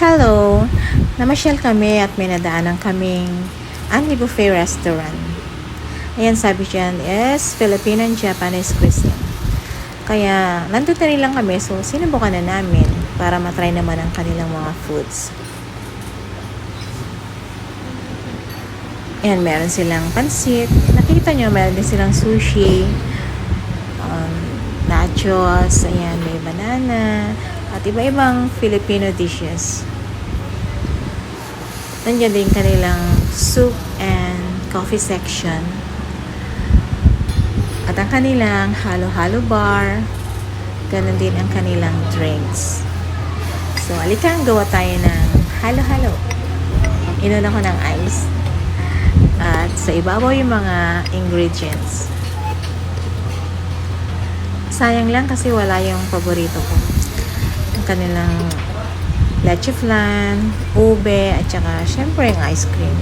Hello! Namasyal kami at may nadaanan kaming Anli Buffet Restaurant. Ayan, sabi dyan is Filipino and Japanese cuisine. Kaya, nandun na rin lang kami, so sinubukan na namin para matry naman ang kanilang mga foods. Ayan, meron silang pansit. Nakita nyo, meron din silang sushi, nachos, ayan, may banana, at iba-ibang Filipino dishes. Nandiyan din kanilang soup and coffee section. At ang kanilang halo-halo bar. Ganon din ang kanilang drinks. So, alikang gawa tayo ng halo-halo. Inuna ko ng ice. At sa ibabaw yung mga ingredients. Sayang lang kasi wala yung paborito ko. Ang kanilang leche flan, ube, at saka syempre yung ice cream.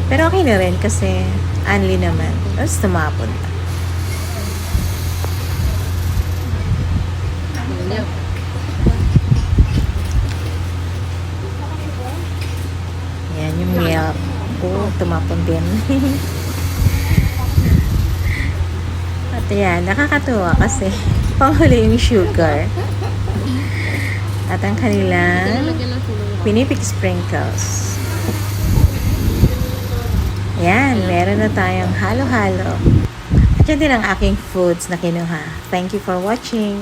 Pero okay na rin kasi Anli naman. Tapos tumapon na. Yan yung milk. Tumapon din. At yan, nakakatuwa kasi panghuli yung sugar. At ang kanilang pinipig sprinkles. Yan, meron na tayong halo-halo. At yan din ang aking foods na kinuha. Thank you for watching.